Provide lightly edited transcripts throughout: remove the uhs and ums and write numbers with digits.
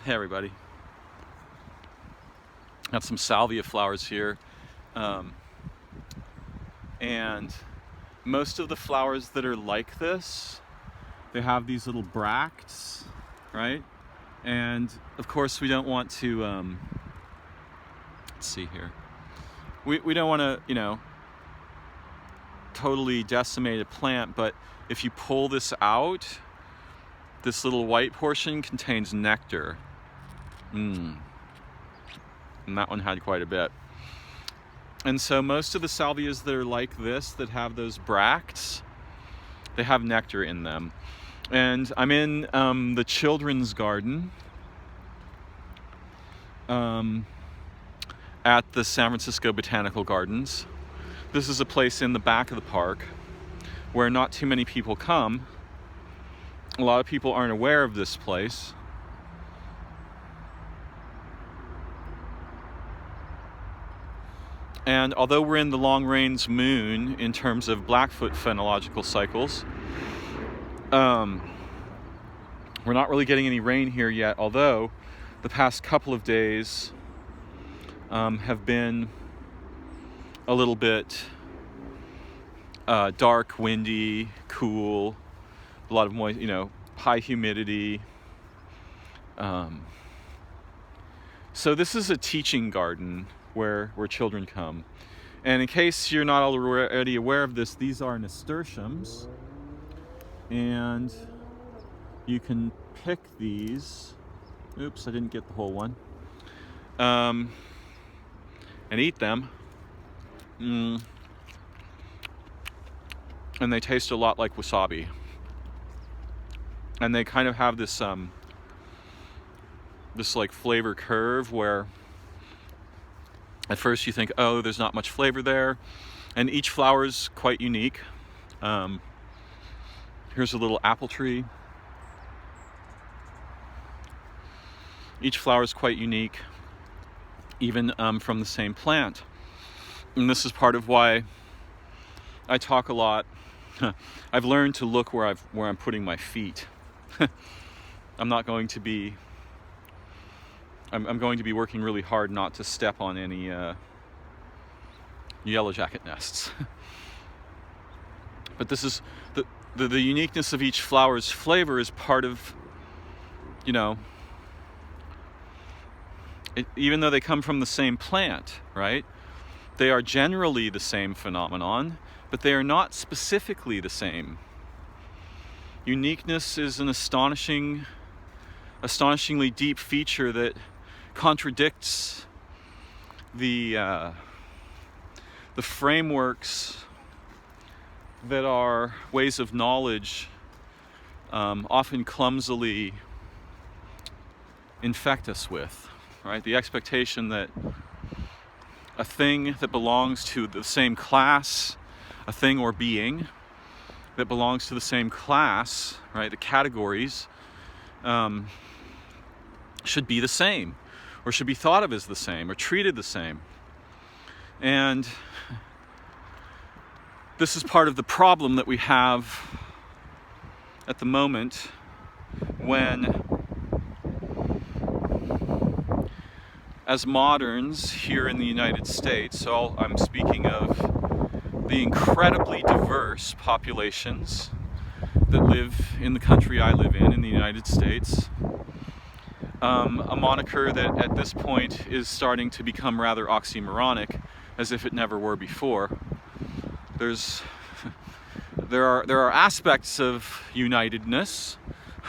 Hey everybody. Got some salvia flowers here. And most of the flowers that are like this, they have these little bracts, right? And of course we don't want to, let's see here. We don't want to, totally decimate a plant, but if you pull this out, this little white portion contains nectar. And that one had quite a bit. And so most of the salvias that are like this, that have those bracts, they have nectar in them. And I'm in the children's garden at the San Francisco Botanical Gardens. This is a place in the back of the park where not too many people come. A lot of people aren't aware of this place. And although we're in the long-range moon in terms of Blackfoot phenological cycles, we're not really getting any rain here yet, although the past couple of days have been a little bit dark, windy, cool, a lot of moist, high humidity. So this is a teaching garden where children come. And in case you're not already aware of this, these are nasturtiums. And you can pick these. Oops, I didn't get the whole one. And eat them. And they taste a lot like wasabi. And they kind of have this like flavor curve where at first you think, oh, there's not much flavor there. And each flower is quite unique. Here's a little apple tree. Each flower is quite unique, even from the same plant. And this is part of why I talk a lot. I've learned to look where I'm putting my feet. I'm going to be working really hard not to step on any yellow jacket nests. But this is the uniqueness of each flower's flavor is part of, even though they come from the same plant, right? They are generally the same phenomenon, but they are not specifically the same. Uniqueness is an astonishingly deep feature that contradicts the frameworks that our ways of knowledge often clumsily infect us with, right? The expectation that a thing that belongs to the same class, a thing or being that belongs to the same class, right? The categories should be the same, or should be thought of as the same, or treated the same. And this is part of the problem that we have at the moment when, as moderns here in the United States, so I'm speaking of the incredibly diverse populations that live in the country I live in the United States, a moniker that at this point is starting to become rather oxymoronic, as if it never were before. There are aspects of unitedness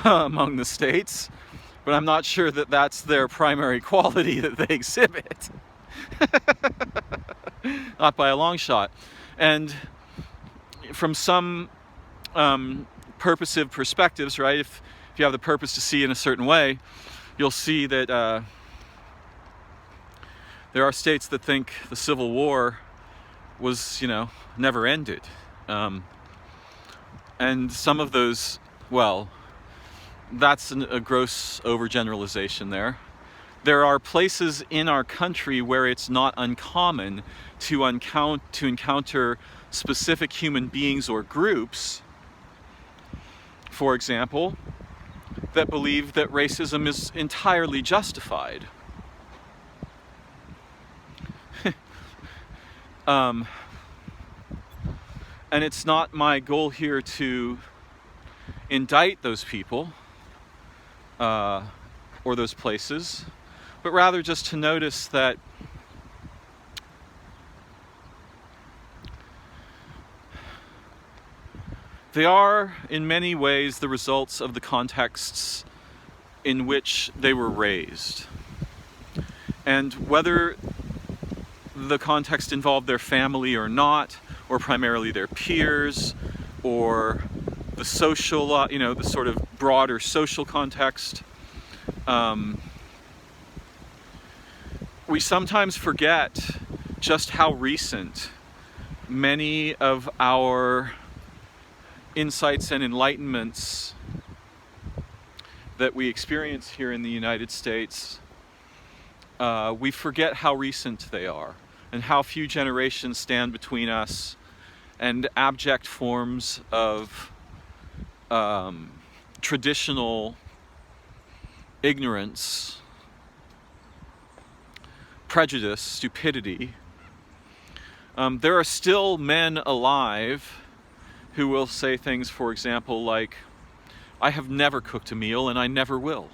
among the states, but I'm not sure that that's their primary quality that they exhibit. Not by a long shot. And from some purposive perspectives, right, if you have the purpose to see in a certain way, you'll see that there are states that think the Civil War was, never ended. And some of those, well, that's a gross overgeneralization there. There are places in our country where it's not uncommon to encounter specific human beings or groups. For example, that believe that racism is entirely justified. And it's not my goal here to indict those people or those places, but rather just to notice that they are, in many ways, the results of the contexts in which they were raised. And whether the context involved their family or not, or primarily their peers, or the social, the sort of broader social context, we sometimes forget just how recent many of our insights and enlightenments that we experience here in the United States, we forget how recent they are and how few generations stand between us and abject forms of traditional ignorance, prejudice, stupidity. There are still men alive who will say things, for example, like, I have never cooked a meal and I never will.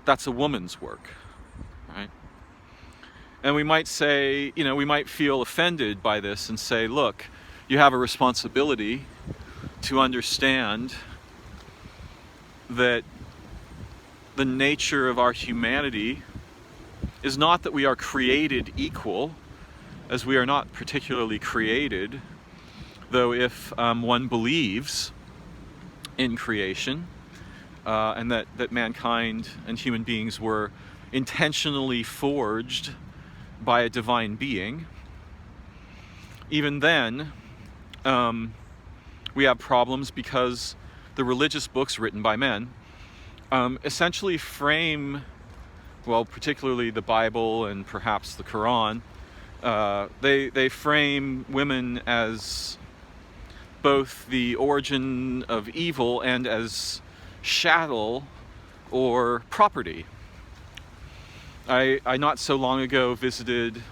That's a woman's work, right? And we might say, we might feel offended by this and say, look, you have a responsibility to understand that the nature of our humanity is not that we are created equal, as we are not particularly created, though if one believes in creation and that mankind and human beings were intentionally forged by a divine being, even then we have problems because the religious books written by men essentially frame, well, particularly the Bible and perhaps the Quran, they frame women as both the origin of evil and as chattel or property. I not so long ago visited,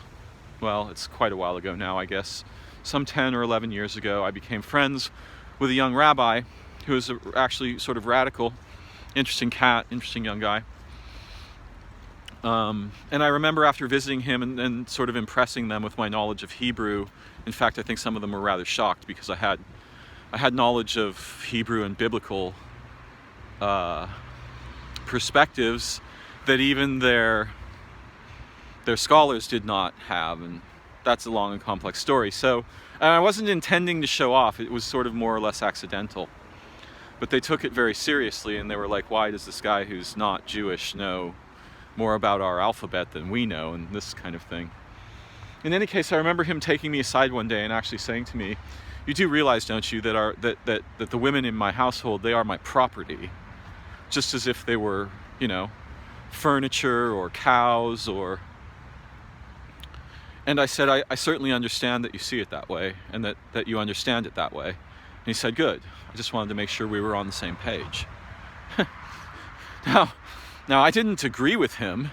well, it's quite a while ago now, I guess, some 10 or 11 years ago, I became friends with a young rabbi who is actually sort of radical, interesting young guy. And I remember after visiting him and sort of impressing them with my knowledge of Hebrew. In fact, I think some of them were rather shocked because I had knowledge of Hebrew and biblical perspectives that even their scholars did not have, and that's a long and complex story. So I wasn't intending to show off. It was sort of more or less accidental. But they took it very seriously, and they were like, why does this guy who's not Jewish know more about our alphabet than we know, and this kind of thing. In any case, I remember him taking me aside one day and actually saying to me, you do realize, don't you, that the women in my household, they are my property, just as if they were, furniture or cows or... And I said, I certainly understand that you see it that way and that you understand it that way. And he said, good. I just wanted to make sure we were on the same page. Now, I didn't agree with him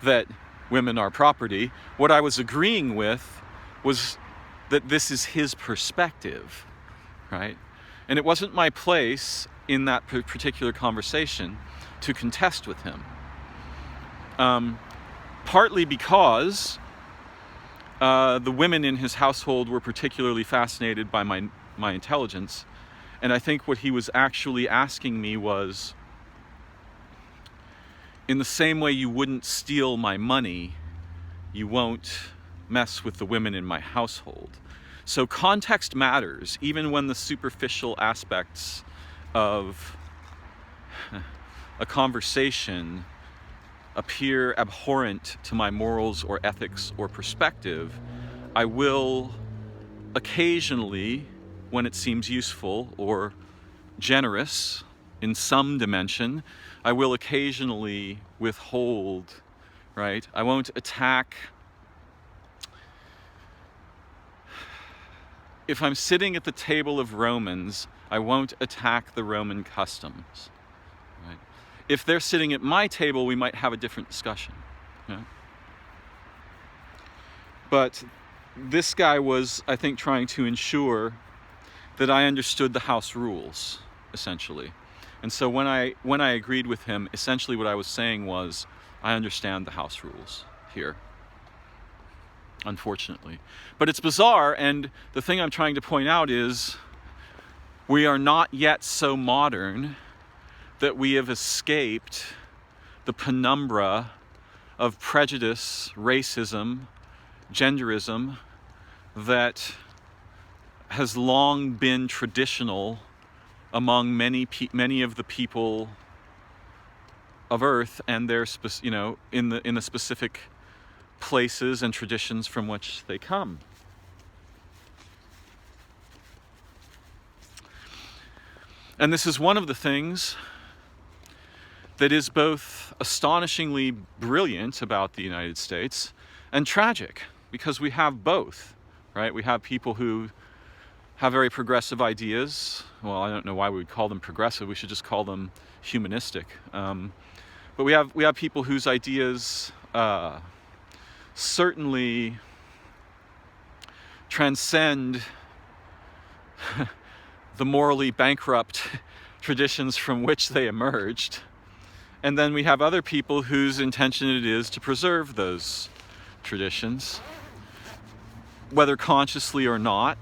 that women are property. What I was agreeing with was that this is his perspective, right? And it wasn't my place in that particular conversation to contest with him. Partly because the women in his household were particularly fascinated by my intelligence. And I think what he was actually asking me was, in the same way you wouldn't steal my money, you won't mess with the women in my household. So context matters, even when the superficial aspects of a conversation appear abhorrent to my morals or ethics or perspective. I will occasionally, when it seems useful or generous in some dimension, I will occasionally withhold, right? I won't attack. If I'm sitting at the table of Romans, I won't attack the Roman customs, right? if they're sitting at my table, we might have a different discussion. You know? But this guy was, I think, trying to ensure that I understood the house rules, essentially. And so when I agreed with him, essentially what I was saying was, I understand the house rules here, unfortunately. But it's bizarre, and the thing I'm trying to point out is we are not yet so modern that we have escaped the penumbra of prejudice, racism, genderism that has long been traditional among many of the people of Earth and their in the specific places and traditions from which they come. And this is one of the things that is both astonishingly brilliant about the United States and tragic, because we have both, right? We have people who have very progressive ideas. Well, I don't know why we would call them progressive. We should just call them humanistic. But we have people whose ideas certainly transcend the morally bankrupt traditions from which they emerged. And then we have other people whose intention it is to preserve those traditions, whether consciously or not.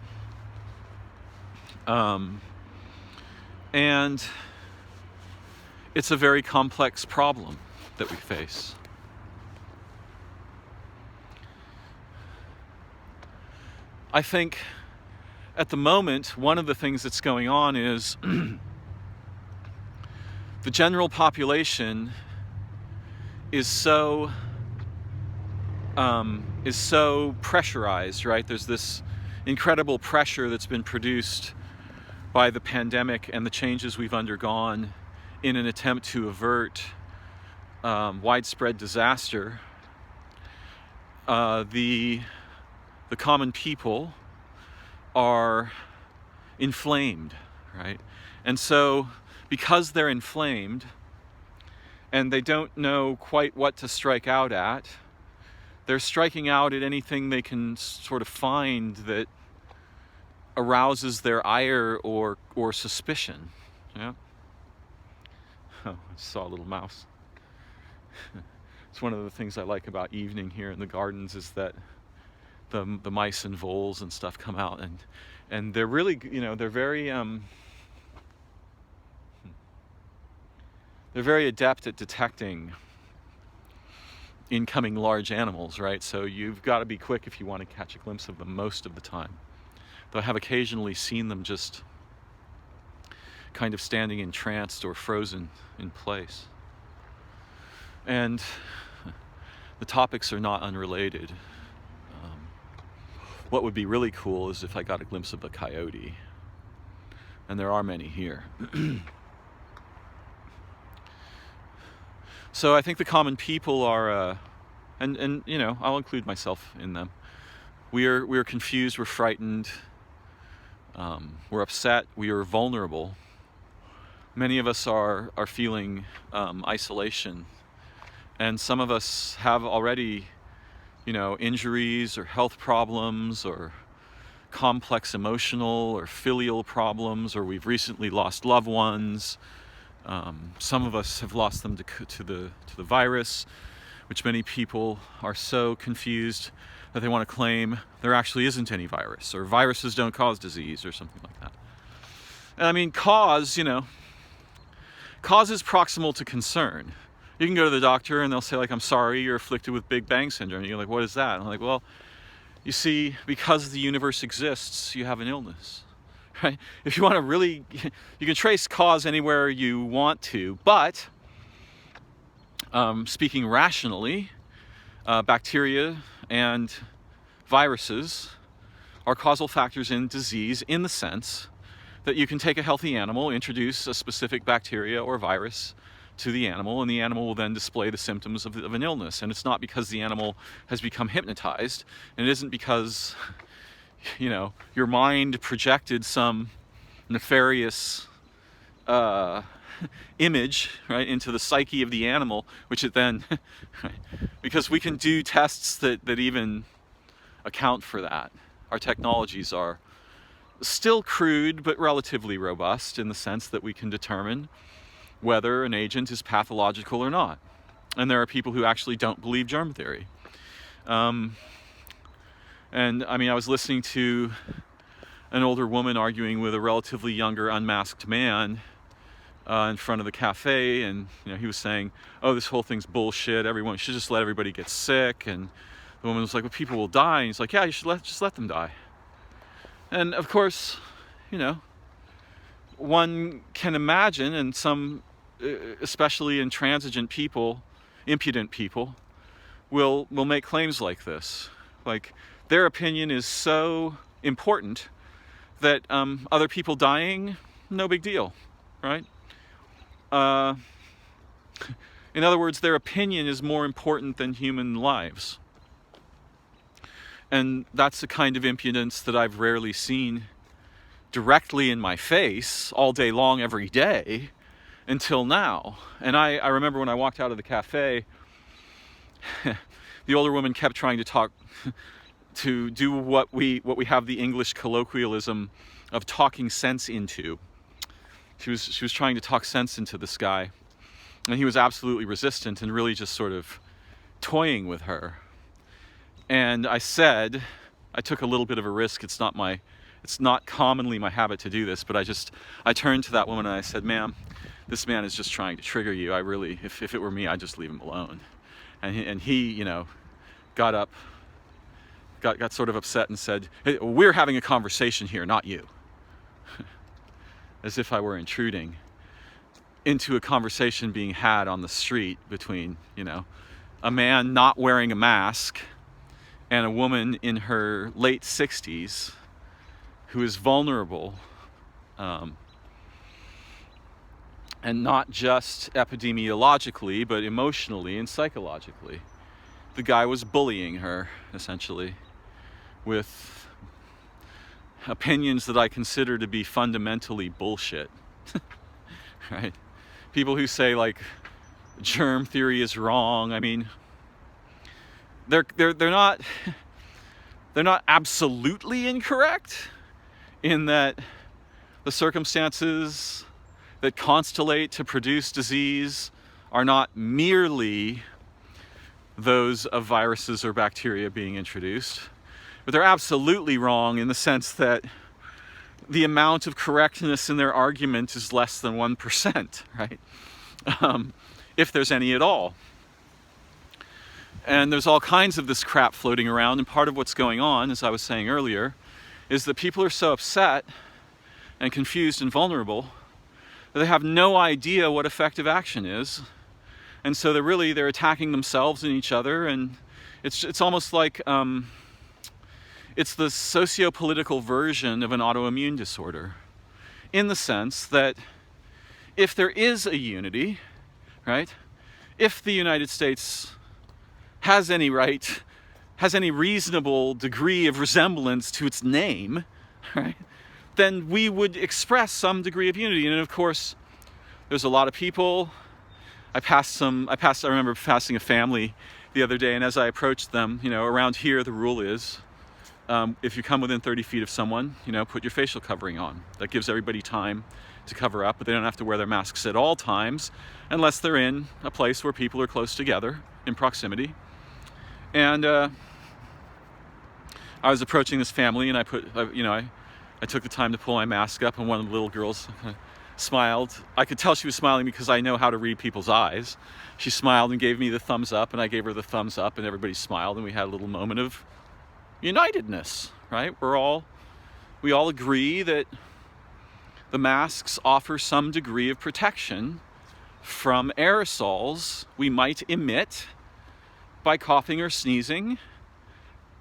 And it's a very complex problem that we face. I think at the moment, one of the things that's going on is the general population is so pressurized, right? There's this incredible pressure that's been produced by the pandemic and the changes we've undergone in an attempt to avert widespread disaster. The common people are inflamed, right? And so because they're inflamed and they don't know quite what to strike out at, they're striking out at anything they can sort of find that arouses their ire or suspicion. Yeah. Oh, I just saw a little mouse. It's one of the things I like about evening here in the gardens is that the mice and voles and stuff come out, and they're really, they're very adept at detecting incoming large animals, right? So you've got to be quick if you want to catch a glimpse of them most of the time. Though I have occasionally seen them just kind of standing entranced or frozen in place. And the topics are not unrelated. What would be really cool is if I got a glimpse of a coyote. And there are many here. So I think the common people are, and I'll include myself in them. We're confused, we're frightened, we're upset, we are vulnerable. Many of us are feeling isolation, and some of us have already, injuries or health problems or complex emotional or filial problems, or we've recently lost loved ones. Some of us have lost them to the virus, which many people are so confused that they want to claim there actually isn't any virus, or viruses don't cause disease, or something like that. And I mean, cause is proximal to concern. You can go to the doctor and they'll say, like, I'm sorry, you're afflicted with Big Bang syndrome. And you're like, what is that? And I'm like, well, you see, because the universe exists, you have an illness. Right? If you want to really, you can trace cause anywhere you want to, but speaking rationally, bacteria and viruses are causal factors in disease, in the sense that you can take a healthy animal, introduce a specific bacteria or virus to the animal, and the animal will then display the symptoms of an illness. And it's not because the animal has become hypnotized, and it isn't because your mind projected some nefarious image, right, into the psyche of the animal, which it then, right, because we can do tests that even account for that. Our technologies are still crude, but relatively robust in the sense that we can determine whether an agent is pathological or not. And there are people who actually don't believe germ theory. And I mean, I was listening to an older woman arguing with a relatively younger unmasked man in front of the cafe, and he was saying, oh, this whole thing's bullshit, everyone should just let everybody get sick. And the woman was like, well, people will die. And he's like, yeah, you should just let them die. And of course, one can imagine, and some, especially intransigent people, impudent people, will make claims like this. Like, their opinion is so important that other people dying, no big deal, right? In other words, their opinion is more important than human lives. And that's the kind of impudence that I've rarely seen directly in my face all day long, every day, until now. And I remember when I walked out of the cafe, the older woman kept trying to talk, to do what we have the English colloquialism of talking sense into. She was trying to talk sense into this guy, and he was absolutely resistant and really just sort of toying with her. And I took a little bit of a risk. It's not commonly my habit to do this, but I turned to that woman and I said, ma'am, this man is just trying to trigger you. I really, if it were me, I'd just leave him alone. And he got up, got sort of upset and said, hey, we're having a conversation here, not you. As if I were intruding into a conversation being had on the street between, a man not wearing a mask and a woman in her late 60s who is vulnerable, and not just epidemiologically, but emotionally and psychologically. The guy was bullying her, essentially, with opinions that I consider to be fundamentally bullshit, right? People who say, like, germ theory is wrong. I mean, they're not absolutely incorrect in that the circumstances that constellate to produce disease are not merely those of viruses or bacteria being introduced, but they're absolutely wrong in the sense that the amount of correctness in their argument is less than 1%, right? If there's any at all. And there's all kinds of this crap floating around, and part of what's going on, as I was saying earlier, is that people are so upset and confused and vulnerable that they have no idea what effective action is. And so they're attacking themselves and each other, and it's almost like it's the socio-political version of an autoimmune disorder, in the sense that if there is a unity, right? If the United States has any reasonable degree of resemblance to its name, right, then we would express some degree of unity. And of course, there's a lot of people. I remember passing a family the other day, and as I approached them, around here the rule is, if you come within 30 feet of someone, put your facial covering on. That gives everybody time to cover up, but they don't have to wear their masks at all times unless they're in a place where people are close together in proximity. And I was approaching this family, and I took the time to pull my mask up, and one of the little girls smiled. I could tell she was smiling because I know how to read people's eyes. She smiled and gave me the thumbs up, and I gave her the thumbs up, and everybody smiled, and we had a little moment of unitedness, right? We all agree that the masks offer some degree of protection from aerosols we might emit by coughing or sneezing,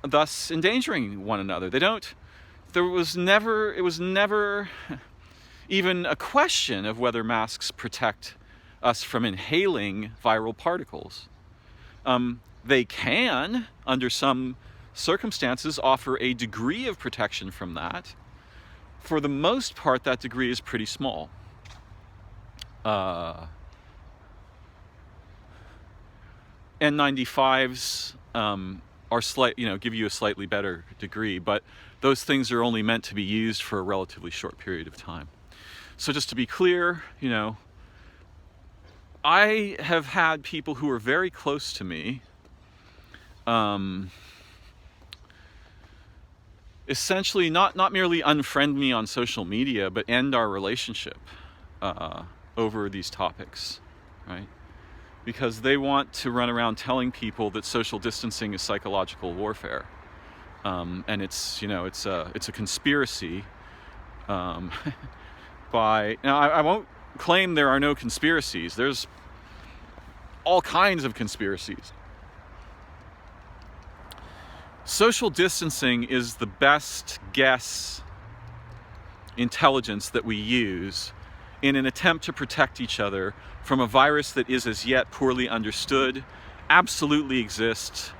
thus endangering one another. It was never even a question of whether masks protect us from inhaling viral particles. They can, under some circumstances, offer a degree of protection from that. For the most part, that degree is pretty small. N95s are give you a slightly better degree, but those things are only meant to be used for a relatively short period of time. So just to be clear, I have had people who are very close to me essentially not merely unfriend me on social media, but end our relationship over these topics, right? Because they want to run around telling people that social distancing is psychological warfare, and it's a conspiracy. I won't claim there are no conspiracies. There's all kinds of conspiracies. Social distancing is the best guess intelligence that we use in an attempt to protect each other from a virus that is as yet poorly understood, absolutely exists.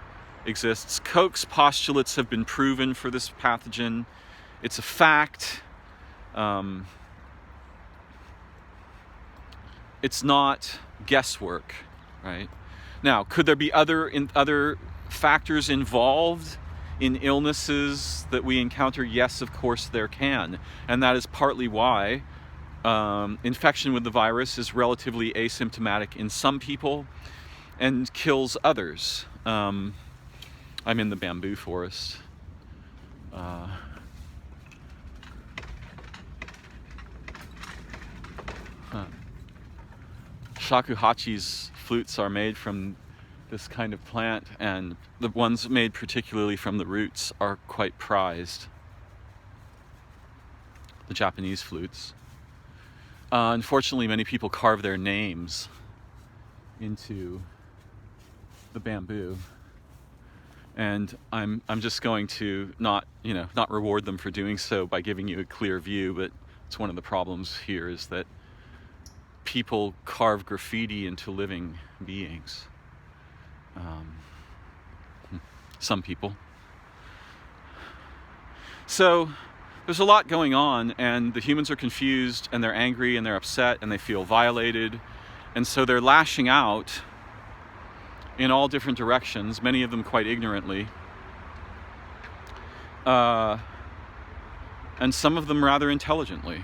Koch's postulates have been proven for this pathogen. It's a fact. It's not guesswork, right? Now, could there be other factors involved in illnesses that we encounter? Yes, of course there can. And that is partly why infection with the virus is relatively asymptomatic in some people and kills others. I'm in the bamboo forest. Shakuhachi's flutes are made from this kind of plant, and the ones made particularly from the roots are quite prized. The Japanese flutes. Unfortunately, many people carve their names into the bamboo, and I'm just going to not reward them for doing so by giving you a clear view, but it's one of the problems here is that people carve graffiti into living beings. Some people. So there's a lot going on, and the humans are confused, and they're angry, and they're upset, and they feel violated, and so they're lashing out in all different directions, many of them quite ignorantly, and some of them rather intelligently.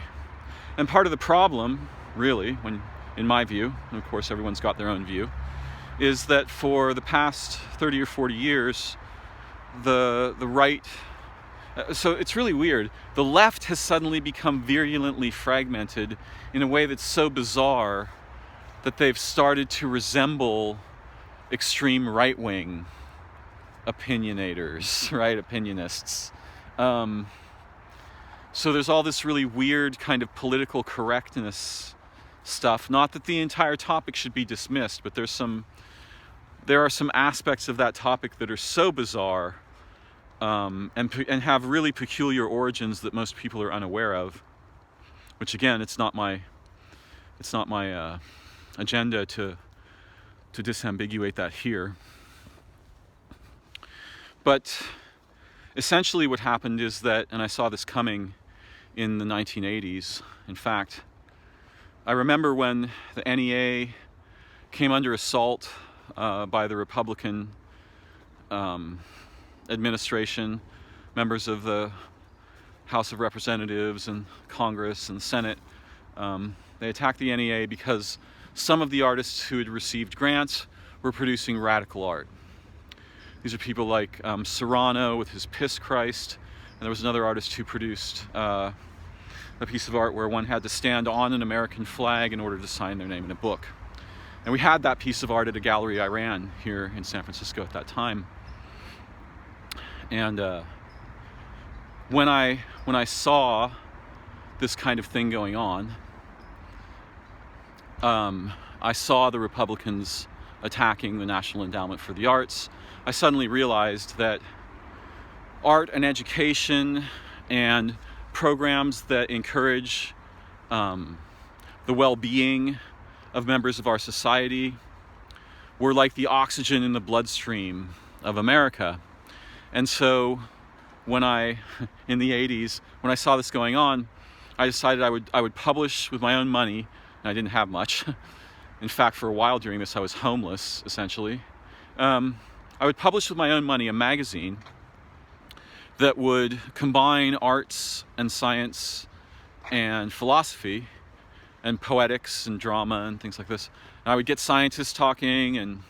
And part of the problem, really, in my view, and of course everyone's got their own view, is that for the past 30 or 40 years, the right, so it's really weird, the left has suddenly become virulently fragmented in a way that's so bizarre that they've started to resemble extreme right-wing opinionators, right, opinionists. So there's all this really weird kind of political correctness stuff. Not that the entire topic should be dismissed, but there are some aspects of that topic that are so bizarre and have really peculiar origins that most people are unaware of. Which again, it's not my agenda to disambiguate that here. But essentially what happened is that, and I saw this coming in the 1980s, in fact, I remember when the NEA came under assault by the Republican administration, members of the House of Representatives and Congress and Senate. They attacked the NEA because some of the artists who had received grants were producing radical art. These are people like Serrano with his Piss Christ, and there was another artist who produced a piece of art where one had to stand on an American flag in order to sign their name in a book. And we had that piece of art at a gallery I ran here in San Francisco at that time. And when I saw this kind of thing going on, I saw the Republicans attacking the National Endowment for the Arts. I suddenly realized that art and education and programs that encourage the well-being of members of our society were like the oxygen in the bloodstream of America. And so in the 80s, when I saw this going on, I decided I would publish with my own money and I didn't have much. In fact, for a while during this, I was homeless, essentially. I would publish with my own money a magazine that would combine arts and science and philosophy and poetics and drama and things like this. And I would get scientists talking and,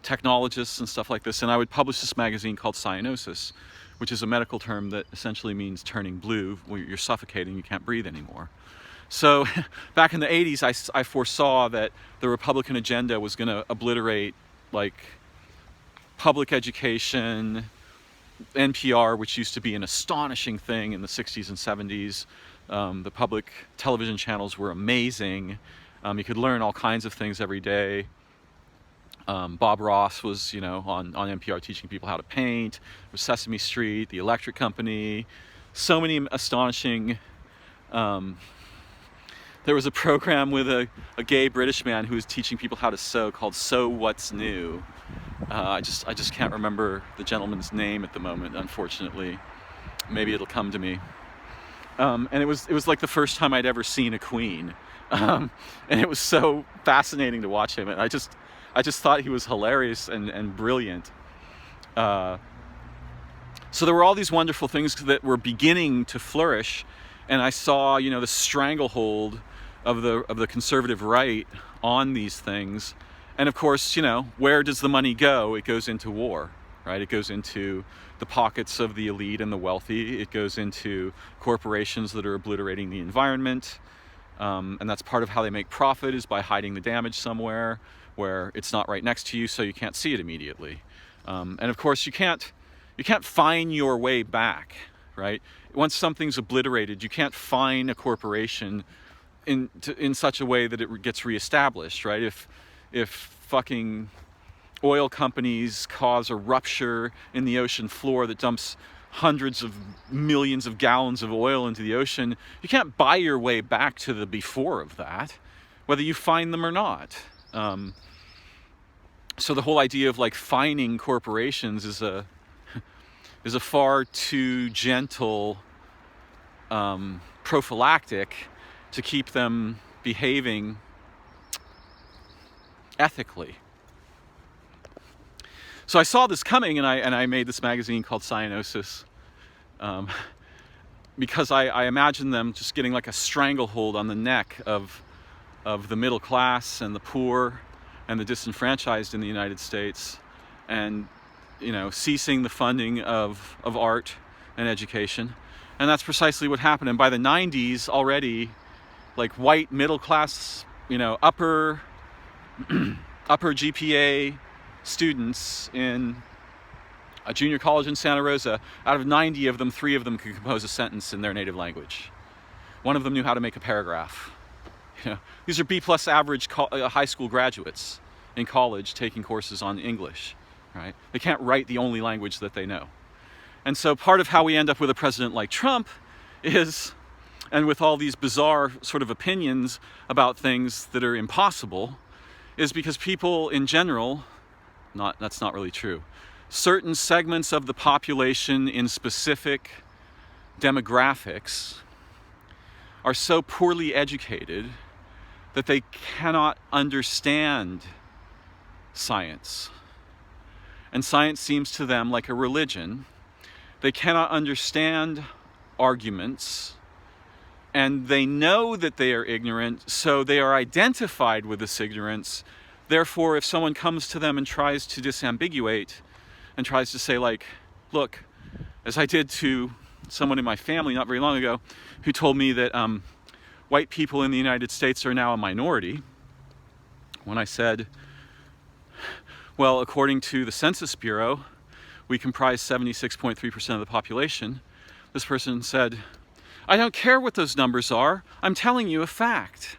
technologists and stuff like this. And I would publish this magazine called cyanosis, which is a medical term that essentially means turning blue, where you're suffocating, you can't breathe anymore. So back in the 80s, I foresaw that the Republican agenda was going to obliterate like public education, NPR, which used to be an astonishing thing in the 60s and 70s. The public television channels were amazing. You could learn all kinds of things every day. Bob Ross was, on NPR teaching people how to paint. There was Sesame Street, the Electric Company, so many astonishing. There was a program with a gay British man who was teaching people how to sew called "So What's New." I just can't remember the gentleman's name at the moment, unfortunately. Maybe it'll come to me. And it was like the first time I'd ever seen a queen, and it was so fascinating to watch him. And I just thought he was hilarious and brilliant. So there were all these wonderful things that were beginning to flourish, and I saw, the stranglehold of the conservative right on these things. And of course, where does the money go? It goes into war, right? It goes into the pockets of the elite and the wealthy. It goes into corporations that are obliterating the environment. And that's part of how they make profit, is by hiding the damage somewhere where it's not right next to you, so you can't see it immediately. And of course, you can't find your way back, right? Once something's obliterated, you can't fine a corporation in such a way that it gets reestablished, right? If fucking oil companies cause a rupture in the ocean floor that dumps hundreds of millions of gallons of oil into the ocean, you can't buy your way back to the before of that, whether you find them or not. So the whole idea of like fining corporations is a far too gentle prophylactic to keep them behaving ethically. So I saw this coming, and I made this magazine called Cyanosis, because I imagined them just getting like a stranglehold on the neck of the middle class and the poor and the disenfranchised in the United States, and ceasing the funding of art and education. And that's precisely what happened. And by the 90s already, like white middle class, upper GPA students in a junior college in Santa Rosa, out of 90 of them, 3 of them could compose a sentence in their native language. One of them knew how to make a paragraph. These are B+ average high school graduates in college taking courses on English, right? They can't write the only language that they know. And so part of how we end up with a president like Trump is, and with all these bizarre sort of opinions about things that are impossible, is because people in general, that's not really true, certain segments of the population in specific demographics are so poorly educated that they cannot understand science. And science seems to them like a religion. They cannot understand arguments, and they know that they are ignorant, so they are identified with this ignorance. Therefore, if someone comes to them and tries to disambiguate and tries to say, like, look, as I did to someone in my family not very long ago who told me that white people in the United States are now a minority, when I said, well, according to the Census Bureau, we comprise 76.3% of the population, this person said, I don't care what those numbers are, I'm telling you a fact.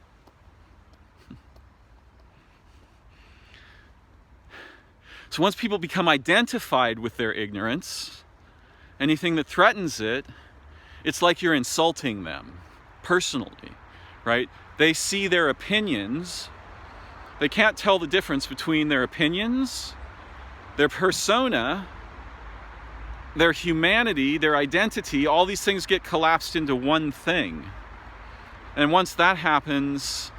So once people become identified with their ignorance, anything that threatens it, it's like you're insulting them personally, right? They see their opinions. They can't tell the difference between their opinions, their persona, their humanity, their identity. All these things get collapsed into one thing. And once that happens,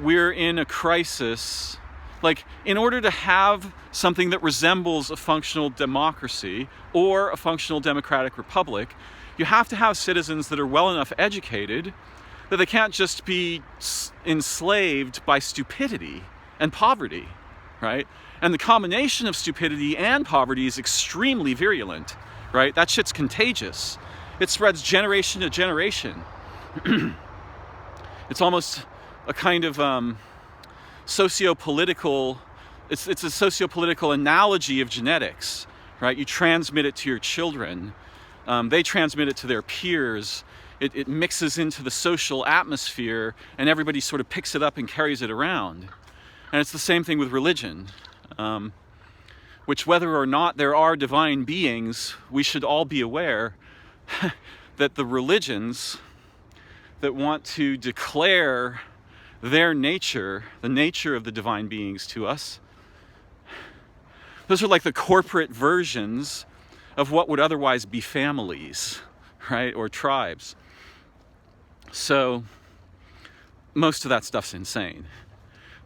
we're in a crisis. Like, in order to have something that resembles a functional democracy or a functional democratic republic, you have to have citizens that are well enough educated that they can't just be enslaved by stupidity and poverty, right? And the combination of stupidity and poverty is extremely virulent, right? That shit's contagious. It spreads generation to generation. It's almost a kind of socio-political, it's a socio-political analogy of genetics, right? You transmit it to your children. They transmit it to their peers. It mixes into the social atmosphere, and everybody sort of picks it up and carries it around. And it's the same thing with religion, which, whether or not there are divine beings, we should all be aware that the religions that want to declare their nature, the nature of the divine beings to us, those are like the corporate versions of what would otherwise be families, right, or tribes. So most of that stuff's insane.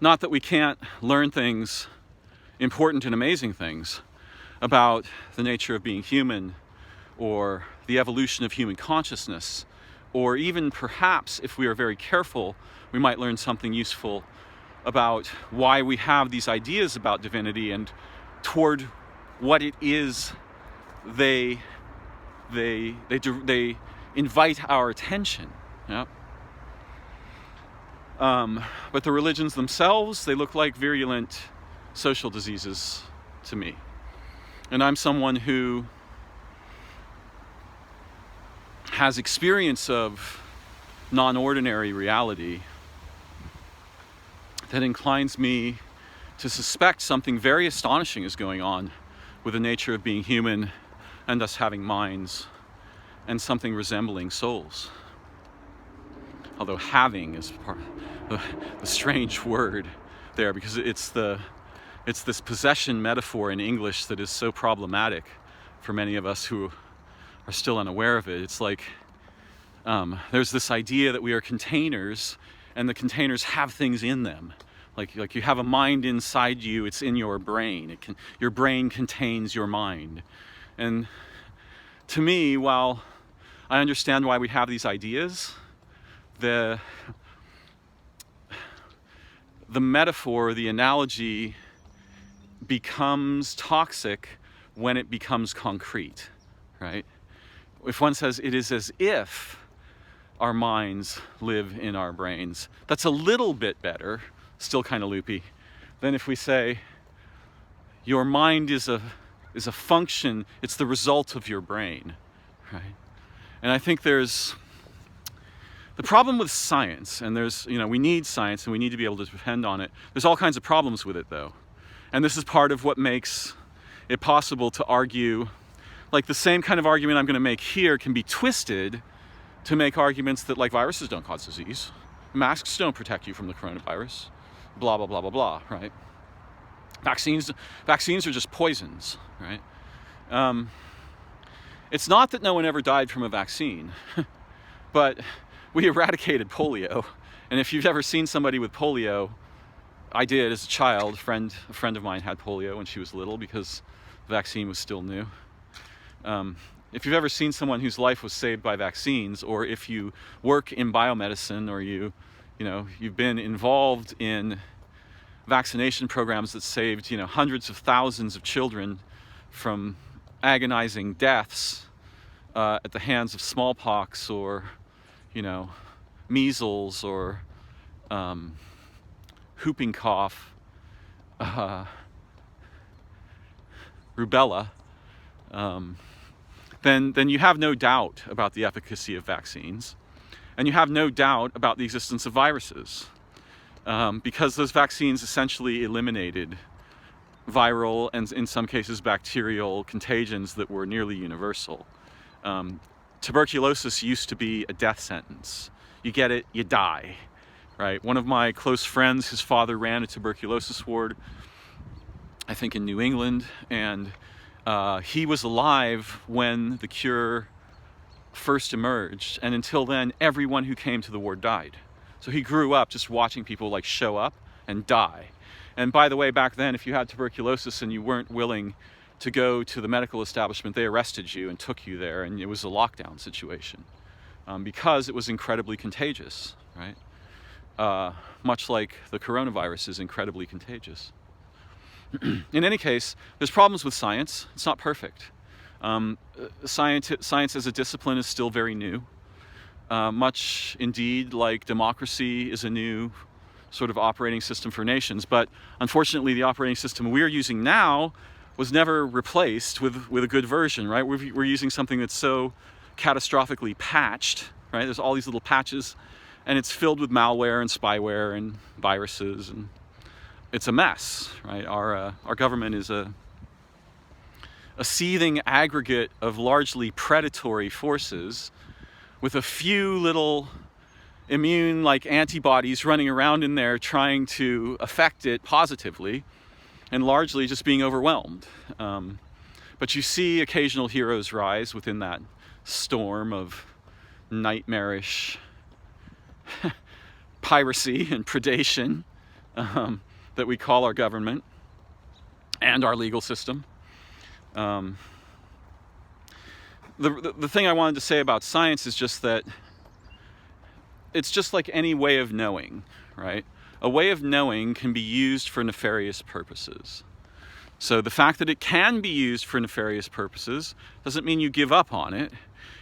Not that we can't learn things, important and amazing things, about the nature of being human, or the evolution of human consciousness, or even perhaps, if we are very careful, we might learn something useful about why we have these ideas about divinity and toward what it is they invite our attention. Yeah. But the religions themselves, they look like virulent social diseases to me. And I'm someone who has experience of non-ordinary reality that inclines me to suspect something very astonishing is going on with the nature of being human and us having minds and something resembling souls. Although having is part of the strange word there, because it's this possession metaphor in English that is so problematic for many of us who are still unaware of it. It's like there's this idea that we are containers, and the containers have things in them. Like you have a mind inside you, it's in your brain. Your brain contains your mind. And to me, while I understand why we have these ideas, the metaphor, the analogy becomes toxic when it becomes concrete, right? If one says it is as if our minds live in our brains, that's a little bit better, still kind of loopy, than if we say your mind is a function, it's the result of your brain, right? And I think there's the problem with science, and we need science and we need to be able to depend on it. There's all kinds of problems with it, though. And this is part of what makes it possible to argue, like the same kind of argument I'm going to make here can be twisted to make arguments that, like, viruses don't cause disease, masks don't protect you from the coronavirus, blah, blah, blah, blah, blah, right? Vaccines are just poisons, right? It's not that no one ever died from a vaccine, but we eradicated polio. And if you've ever seen somebody with polio, I did as a child. A friend of mine had polio when she was little because the vaccine was still new. If you've ever seen someone whose life was saved by vaccines, or if you work in biomedicine, or you've been involved in vaccination programs that saved hundreds of thousands of children from agonizing deaths at the hands of smallpox, or measles, or whooping cough, rubella, then you have no doubt about the efficacy of vaccines, and you have no doubt about the existence of viruses, because those vaccines essentially eliminated viral and, in some cases, bacterial contagions that were nearly universal. Tuberculosis used to be a death sentence. You get it, you die, right? One of my close friends, his father ran a tuberculosis ward, I think in New England, and he was alive when the cure first emerged, and until then, everyone who came to the ward died. So he grew up just watching people like show up and die. And by the way, back then, if you had tuberculosis and you weren't willing to go to the medical establishment, they arrested you and took you there, and it was a lockdown situation because it was incredibly contagious, right? Much like the coronavirus is incredibly contagious. In any case, there's problems with science. It's not perfect. Science as a discipline is still very new. Much indeed like democracy is a new sort of operating system for nations. But unfortunately, the operating system we're using now was never replaced with a good version, right? We're using something that's so catastrophically patched, right? There's all these little patches, and it's filled with malware and spyware and viruses, and it's a mess, right? Our government is a seething aggregate of largely predatory forces with a few little immune like antibodies running around in there trying to affect it positively, and largely just being overwhelmed. But you see occasional heroes rise within that storm of nightmarish piracy and predation that we call our government and our legal system. The thing I wanted to say about science is just that it's just like any way of knowing, right? A way of knowing can be used for nefarious purposes. So the fact that it can be used for nefarious purposes doesn't mean you give up on it.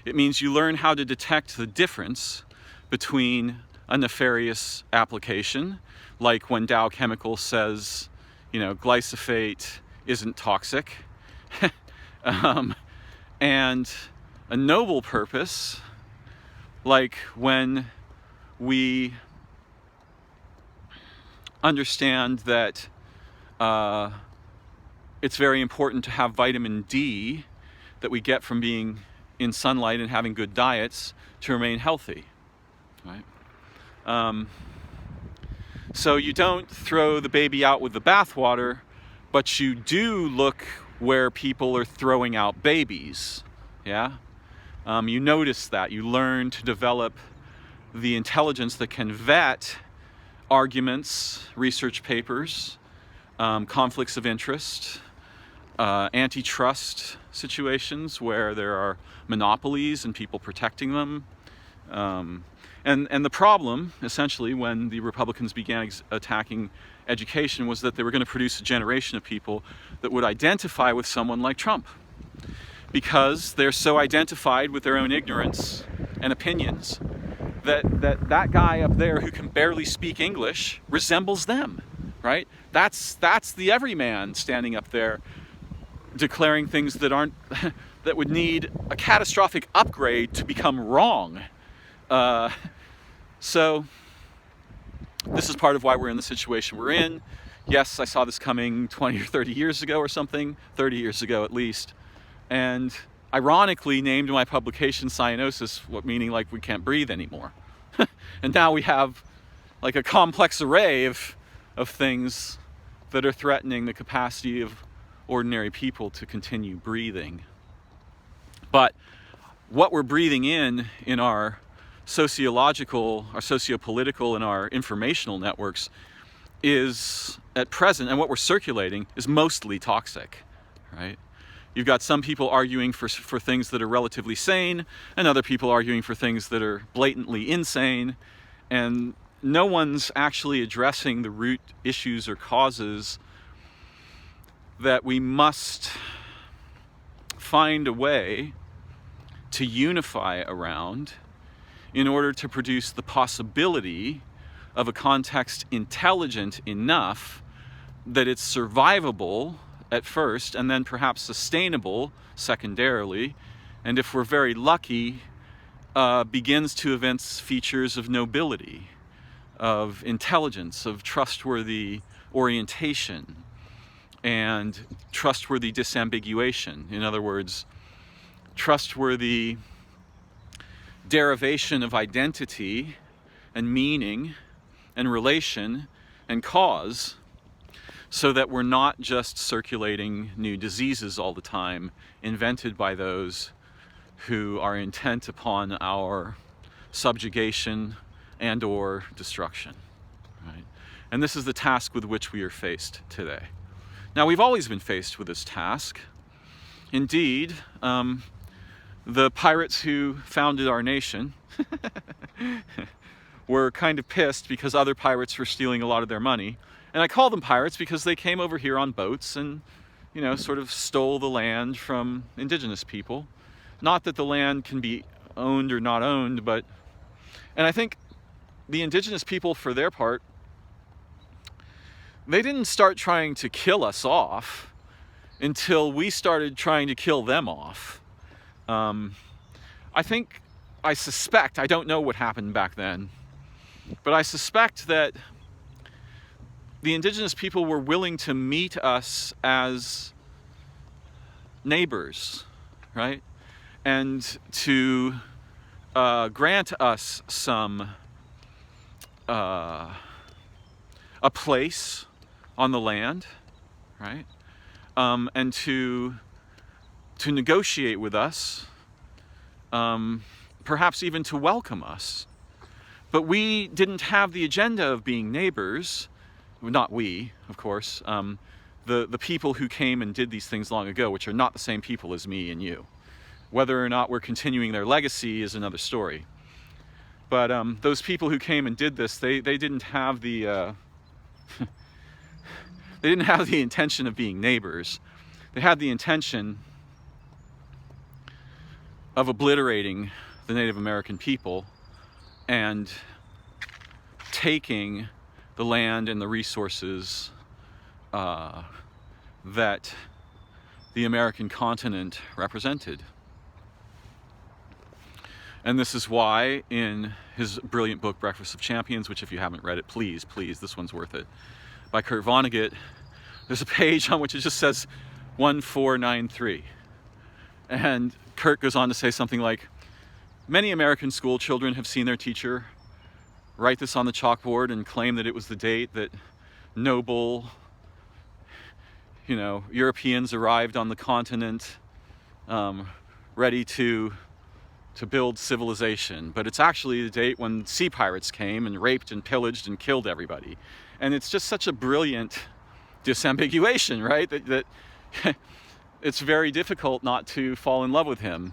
It means you learn how to detect the difference between a nefarious application, like when Dow Chemical says, glyphosate isn't toxic, and a noble purpose, like when we understand that it's very important to have vitamin D that we get from being in sunlight and having good diets to remain healthy, right? So you don't throw the baby out with the bathwater, but you do look where people are throwing out babies, yeah? You notice that. You learn to develop the intelligence that can vet arguments, research papers, conflicts of interest, antitrust situations where there are monopolies and people protecting them. And the problem, essentially, when the Republicans began attacking education was that they were going to produce a generation of people that would identify with someone like Trump, because they're so identified with their own ignorance and opinions that guy up there who can barely speak English resembles them, right? That's the everyman standing up there declaring things that aren't that would need a catastrophic upgrade to become wrong. So this is part of why we're in the situation we're in. Yes, I saw this coming 20 or 30 years ago or something, 30 years ago at least, and ironically named my publication Cyanosis, meaning like we can't breathe anymore. And now we have like a complex array of things that are threatening the capacity of ordinary people to continue breathing. But what we're breathing in our sociological, our sociopolitical, and our informational networks is at present, and what we're circulating is mostly toxic, right? You've got some people arguing for things that are relatively sane, and other people arguing for things that are blatantly insane, and no one's actually addressing the root issues or causes that we must find a way to unify around in order to produce the possibility of a context intelligent enough that it's survivable at first, and then perhaps sustainable secondarily, and if we're very lucky, begins to evince features of nobility, of intelligence, of trustworthy orientation, and trustworthy disambiguation. In other words, trustworthy derivation of identity and meaning and relation and cause, so that we're not just circulating new diseases all the time, invented by those who are intent upon our subjugation and or destruction, right? And this is the task with which we are faced today. Now, we've always been faced with this task. Indeed, the pirates who founded our nation were kind of pissed because other pirates were stealing a lot of their money. And I call them pirates because they came over here on boats and, you know, sort of stole the land from indigenous people. Not that the land can be owned or not owned, but... And I think the indigenous people, for their part, they didn't start trying to kill us off until we started trying to kill them off. I suspect, I don't know what happened back then, but I suspect that the indigenous people were willing to meet us as neighbors, right? And to grant us some, a place on the land, right? And to negotiate with us, perhaps even to welcome us. But we didn't have the agenda of being neighbors. Not we, of course. The people who came and did these things long ago, which are not the same people as me and you. Whether or not we're continuing their legacy is another story. But those people who came and did this, they didn't have the they didn't have the intention of being neighbors. They had the intention of obliterating the Native American people and taking the land and the resources that the American continent represented. And this is why in his brilliant book, Breakfast of Champions, which if you haven't read it, please, this one's worth it, by Kurt Vonnegut, there's a page on which it just says 1493. And Kurt goes on to say something like, many American school children have seen their teacher write this on the chalkboard and claim that it was the date that noble, Europeans arrived on the continent, ready to build civilization. But it's actually the date when sea pirates came and raped and pillaged and killed everybody. And it's just such a brilliant disambiguation, right? That it's very difficult not to fall in love with him.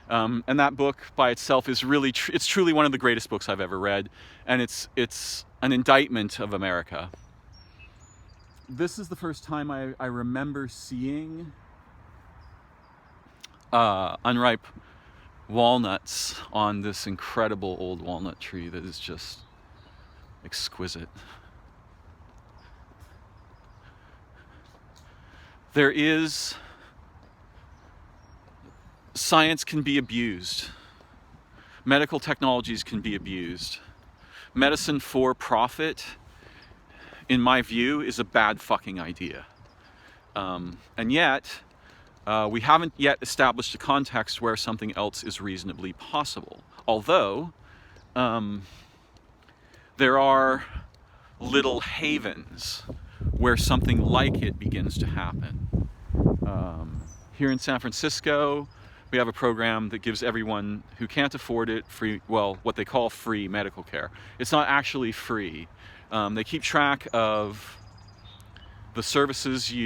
And that book by itself is really, it's truly one of the greatest books I've ever read. And it's an indictment of America. This is the first time I remember seeing unripe walnuts on this incredible old walnut tree that is just exquisite. Science can be abused. Medical technologies can be abused. Medicine for profit, in my view, is a bad fucking idea. And yet, we haven't yet established a context where something else is reasonably possible. Although, there are little havens where something like it begins to happen. Here in San Francisco, we have a program that gives everyone who can't afford it free, well, what they call free medical care. It's not actually free. They keep track of the services that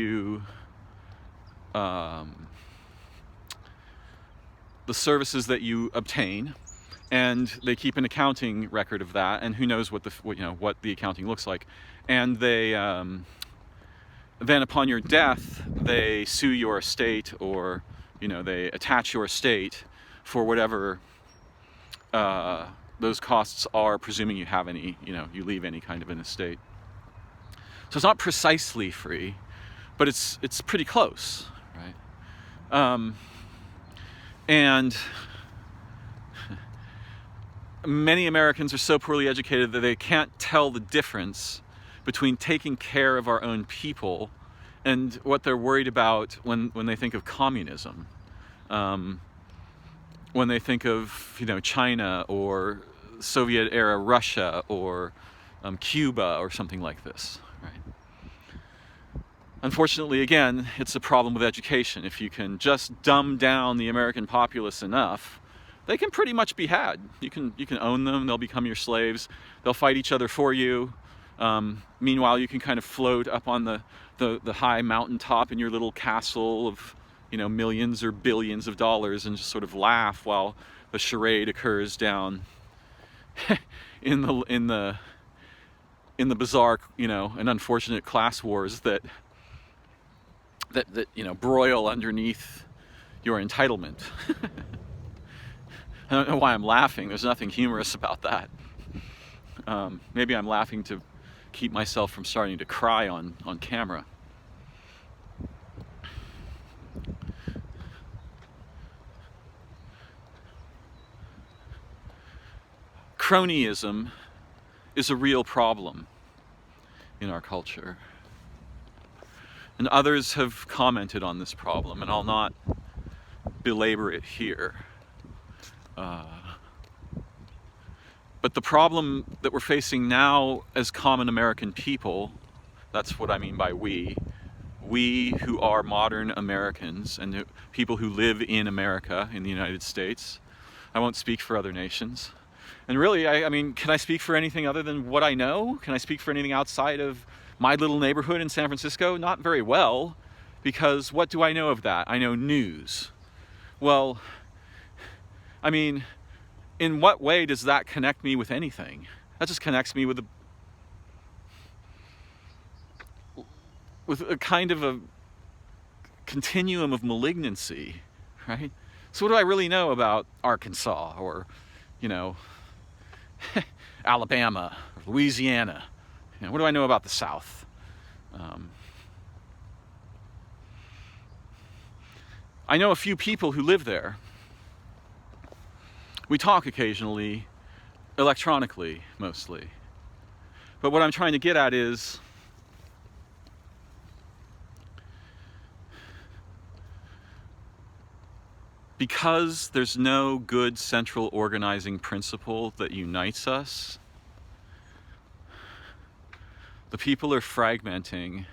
you obtain, and they keep an accounting record of that, and who knows what the accounting looks like. And they then upon your death, they sue your estate, or they attach your estate for whatever those costs are, presuming you have any, you leave any kind of an estate. So it's not precisely free, but it's pretty close, right? And many Americans are so poorly educated that they can't tell the difference between taking care of our own people and what they're worried about when they think of communism. When they think of, China or Soviet-era Russia or Cuba or something like this, right? Unfortunately, again, it's a problem with education. If you can just dumb down the American populace enough, they can pretty much be had. You can own them, they'll become your slaves, they'll fight each other for you. Meanwhile, you can kind of float up on the high mountaintop in your little castle of, you know, millions or billions of dollars and just sort of laugh while the charade occurs down in the bizarre, you know, and unfortunate class wars that you know, broil underneath your entitlement. I don't know why I'm laughing. There's nothing humorous about that. Maybe I'm laughing to keep myself from starting to cry on camera. Cronyism is a real problem in our culture. And others have commented on this problem, and I'll not belabor it here. But the problem that we're facing now as common American people, that's what I mean by we who are modern Americans and people who live in America, in the United States. I won't speak for other nations. And really, I mean, can I speak for anything other than what I know? Can I speak for anything outside of my little neighborhood in San Francisco? Not very well, because what do I know of that? I know news. Well, I mean, in what way does that connect me with anything? That just connects me with a kind of a continuum of malignancy, right? So what do I really know about Arkansas or, you know, Alabama, or Louisiana? You know, what do I know about the South? I know a few people who live there. We talk occasionally, electronically mostly. But what I'm trying to get at is, because there's no good central organizing principle that unites us, the people are fragmenting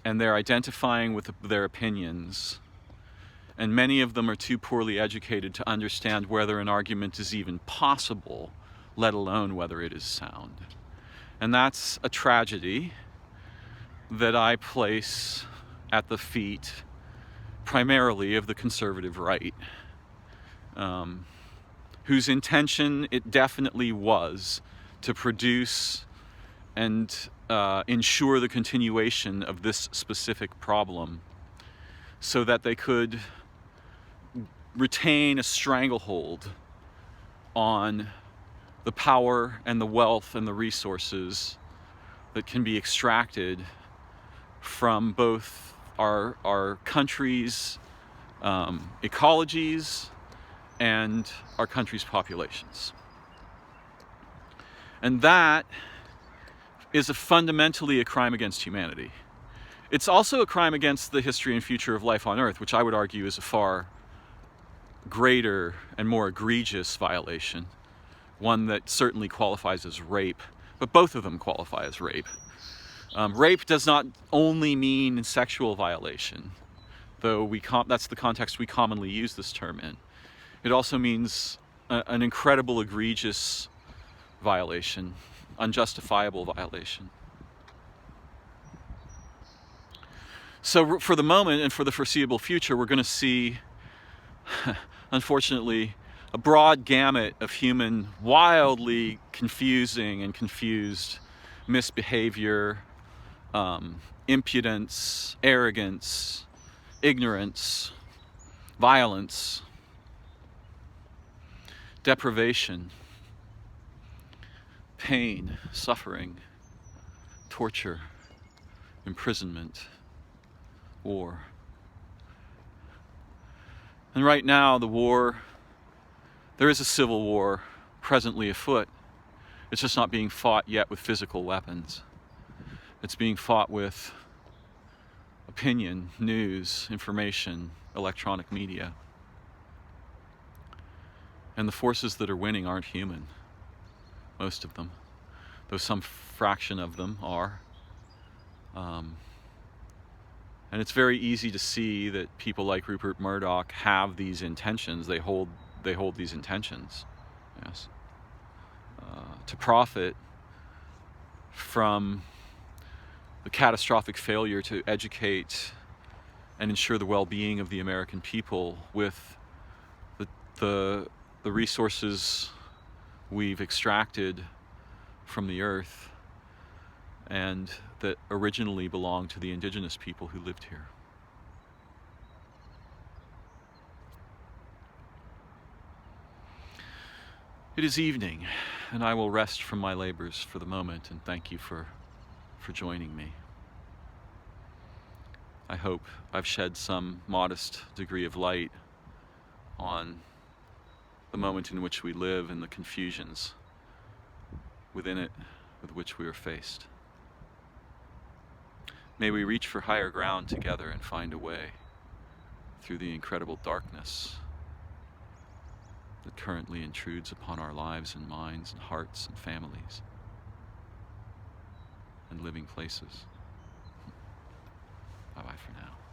and they're identifying with their opinions. And many of them are too poorly educated to understand whether an argument is even possible, let alone whether it is sound. And that's a tragedy that I place at the feet primarily of the conservative right, whose intention it definitely was to produce and ensure the continuation of this specific problem so that they could retain a stranglehold on the power and the wealth and the resources that can be extracted from both our country's ecologies and our country's populations. And that is fundamentally a crime against humanity. It's also a crime against the history and future of life on Earth, which I would argue is a far greater and more egregious violation, one that certainly qualifies as rape, but both of them qualify as rape. Rape does not only mean sexual violation, though that's the context we commonly use this term in. It also means an incredible, egregious violation, unjustifiable violation. So for the moment and for the foreseeable future, we're going to see, unfortunately, a broad gamut of human, wildly confusing and confused misbehavior, impudence, arrogance, ignorance, violence, deprivation, pain, suffering, torture, imprisonment, war. And right now, there is a civil war presently afoot. It's just not being fought yet with physical weapons. It's being fought with opinion, news, information, electronic media. And the forces that are winning aren't human, most of them, though some fraction of them are. And it's very easy to see that people like Rupert Murdoch have these intentions. They hold these intentions, yes, to profit from the catastrophic failure to educate and ensure the well-being of the American people with the resources we've extracted from the earth and that originally belonged to the indigenous people who lived here. It is evening, and I will rest from my labors for the moment, and thank you for joining me. I hope I've shed some modest degree of light on the moment in which we live and the confusions within it with which we are faced. May we reach for higher ground together and find a way through the incredible darkness that currently intrudes upon our lives and minds and hearts and families and living places. Bye-bye for now.